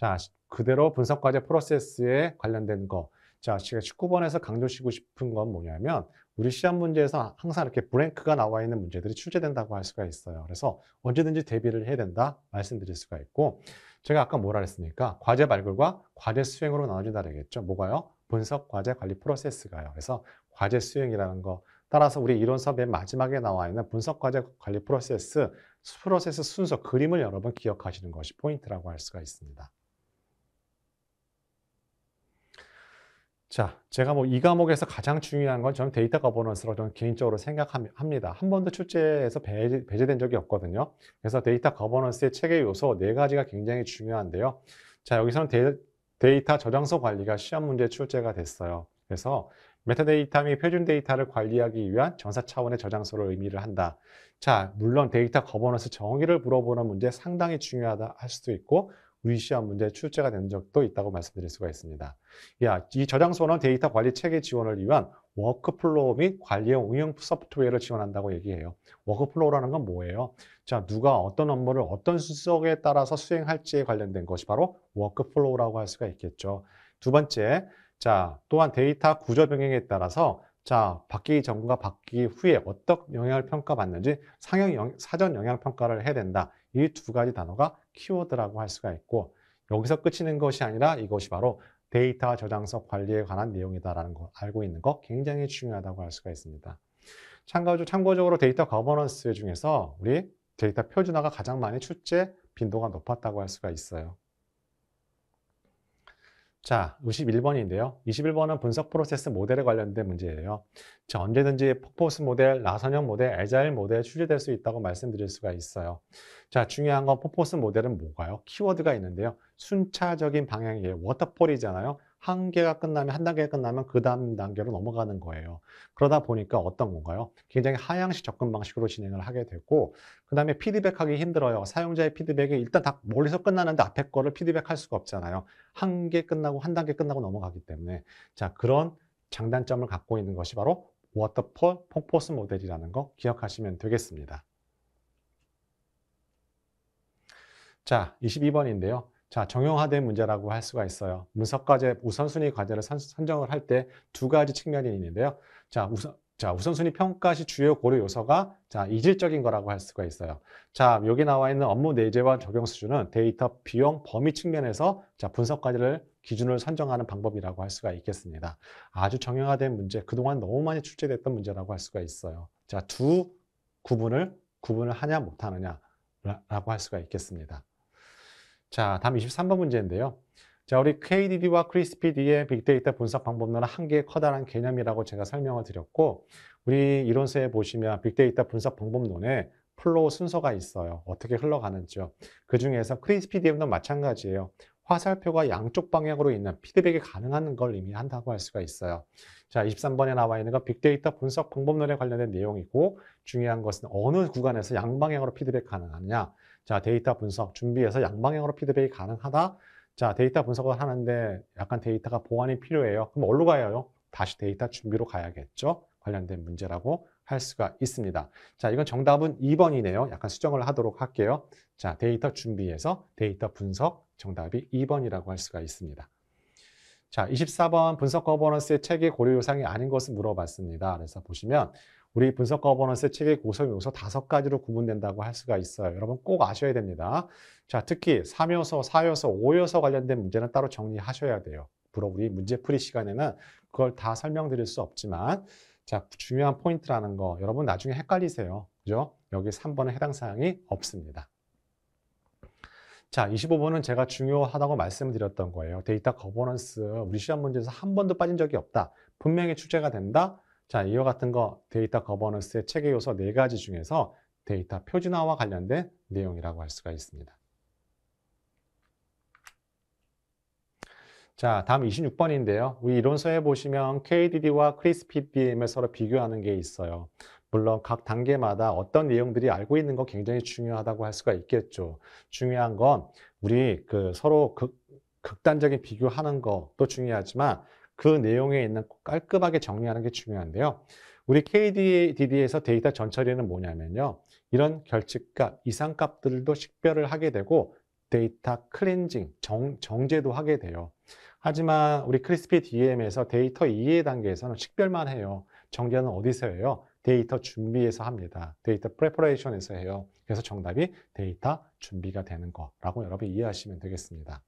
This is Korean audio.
자, 그대로 분석과제 프로세스에 관련된 거. 자, 제가 19번에서 강조시키고 싶은 건 뭐냐면 우리 시험 문제에서 항상 이렇게 브랭크가 나와 있는 문제들이 출제된다고 할 수가 있어요. 그래서 언제든지 대비를 해야 된다 말씀드릴 수가 있고 제가 아까 뭐라 했습니까? 과제 발굴과 과제 수행으로 나눠진다 그랬겠죠. 뭐가요? 분석, 과제, 관리 프로세스가요. 그래서 과제 수행이라는 거 따라서 우리 이론서 맨 마지막에 나와 있는 분석, 과제, 관리 프로세스 순서 그림을 여러분 기억하시는 것이 포인트라고 할 수가 있습니다. 자, 제가 뭐 이 과목에서 가장 중요한 건 저는 데이터 거버넌스라고 저는 개인적으로 생각합니다. 한 번도 출제에서 배제된 적이 없거든요. 그래서 데이터 거버넌스의 체계 요소 4가지가 굉장히 중요한데요. 자, 여기서는 데이터 저장소 관리가 시험 문제 출제가 됐어요. 그래서 메타데이터 및 표준 데이터를 관리하기 위한 전사 차원의 저장소를 의미를 한다. 자, 물론 데이터 거버넌스 정의를 물어보는 문제 상당히 중요하다 할 수도 있고 우리 시험 문제 출제가 된 적도 있다고 말씀드릴 수가 있습니다. 이 저장소는 데이터 관리 체계 지원을 위한 워크플로우 및 관리용 응용 소프트웨어를 지원한다고 얘기해요. 워크플로우라는 건 뭐예요? 자, 누가 어떤 업무를 어떤 순서에 따라서 수행할지에 관련된 것이 바로 워크플로우라고 할 수가 있겠죠. 두 번째, 자, 또한 데이터 구조 변경에 따라서 자, 바뀌기 전과 바뀌기 후에 어떤 영향을 평가받는지 사전 영향 평가를 해야 된다. 이 2가지 단어가 키워드라고 할 수가 있고 여기서 끝이는 것이 아니라 이것이 바로 데이터 저장소 관리에 관한 내용이다라는 거 알고 있는 거 굉장히 중요하다고 할 수가 있습니다. 참고적으로 데이터 거버넌스 중에서 우리 데이터 표준화가 가장 많이 출제 빈도가 높았다고 할 수가 있어요. 자, 21번인데요. 21번은 분석 프로세스 모델에 관련된 문제예요. 자, 언제든지 폭포스 모델, 나선형 모델, 애자일 모델 출제될 수 있다고 말씀드릴 수가 있어요. 자, 중요한 건 폭포스 모델은 뭐가요? 키워드가 있는데요. 순차적인 방향이에요. 워터폴이잖아요. 한 단계가 끝나면 그 다음 단계로 넘어가는 거예요. 그러다 보니까 어떤 건가요? 굉장히 하향식 접근 방식으로 진행을 하게 되고 그 다음에 피드백하기 힘들어요. 사용자의 피드백이 일단 다 멀리서 끝나는데 앞에 거를 피드백할 수가 없잖아요. 한 단계 끝나고 넘어가기 때문에 자, 그런 장단점을 갖고 있는 것이 바로 워터폴 폭포스 모델이라는 거 기억하시면 되겠습니다. 자, 22번인데요. 자, 정형화된 문제라고 할 수가 있어요. 분석과제, 우선순위 과제를 선정을 할 때 2가지 측면이 있는데요. 자, 우선순위 평가 시 주요 고려 요소가 자, 이질적인 거라고 할 수가 있어요. 자, 여기 나와 있는 업무 내재와 적용 수준은 데이터 비용 범위 측면에서 자, 분석과제를 기준을 선정하는 방법이라고 할 수가 있겠습니다. 아주 정형화된 문제, 그동안 너무 많이 출제됐던 문제라고 할 수가 있어요. 자, 구분을 하냐 못하느냐 라고 할 수가 있겠습니다. 자, 다음 23번 문제인데요. 자, 우리 KDD와 크리스피D의 빅데이터 분석 방법론은 한계의 커다란 개념이라고 제가 설명을 드렸고, 우리 이론서에 보시면 빅데이터 분석 방법론에 플로우 순서가 있어요. 어떻게 흘러가는지요. 그 중에서 크리스피디도 마찬가지예요. 화살표가 양쪽 방향으로 있는 피드백이 가능한 걸 의미한다고 할 수가 있어요. 자, 23번에 나와 있는 건 빅데이터 분석 방법론에 관련된 내용이고, 중요한 것은 어느 구간에서 양방향으로 피드백 가능하느냐. 자, 데이터 분석 준비해서 양방향으로 피드백이 가능하다. 자, 데이터 분석을 하는데 약간 데이터가 보완이 필요해요. 그럼 어디로 가요? 다시 데이터 준비로 가야겠죠. 관련된 문제라고 할 수가 있습니다. 자, 이건 정답은 2번이네요. 약간 수정을 하도록 할게요. 자, 데이터 준비해서 데이터 분석 정답이 2번이라고 할 수가 있습니다. 자, 24번 분석 거버넌스의 체계 고려 요상이 아닌 것을 물어봤습니다. 그래서 보시면 우리 분석 거버넌스 체계 구성 요소 5가지로 구분된다고 할 수가 있어요. 여러분 꼭 아셔야 됩니다. 자, 특히 3요소, 4요소, 5요소 관련된 문제는 따로 정리하셔야 돼요. 우리 문제풀이 시간에는 그걸 다 설명드릴 수 없지만 자, 중요한 포인트라는 거 여러분 나중에 헷갈리세요. 그죠? 여기 3번은 해당 사항이 없습니다. 자, 25번은 제가 중요하다고 말씀드렸던 거예요. 데이터 거버넌스 우리 시험 문제에서 한 번도 빠진 적이 없다. 분명히 출제가 된다. 자, 이와 같은 거 데이터 거버넌스의 체계 요소 4가지 중에서 데이터 표준화와 관련된 내용이라고 할 수가 있습니다. 자, 다음 26번인데요. 우리 이론서에 보시면 KDD와 크리스피DM을 서로 비교하는 게 있어요. 물론 각 단계마다 어떤 내용들이 알고 있는 거 굉장히 중요하다고 할 수가 있겠죠. 중요한 건 우리 서로 극단적인 비교하는 것도 중요하지만 그 내용에 있는 깔끔하게 정리하는 게 중요한데요. 우리 KDD에서 데이터 전처리는 뭐냐면요. 이런 결집값, 이상값들도 식별을 하게 되고 데이터 클렌징, 정제도 하게 돼요. 하지만 우리 크리스피 DM에서 데이터 이해 단계에서는 식별만 해요. 정제는 어디서 해요? 데이터 준비에서 합니다. 데이터 프레퍼레이션에서 해요. 그래서 정답이 데이터 준비가 되는 거라고 여러분 이해하시면 되겠습니다.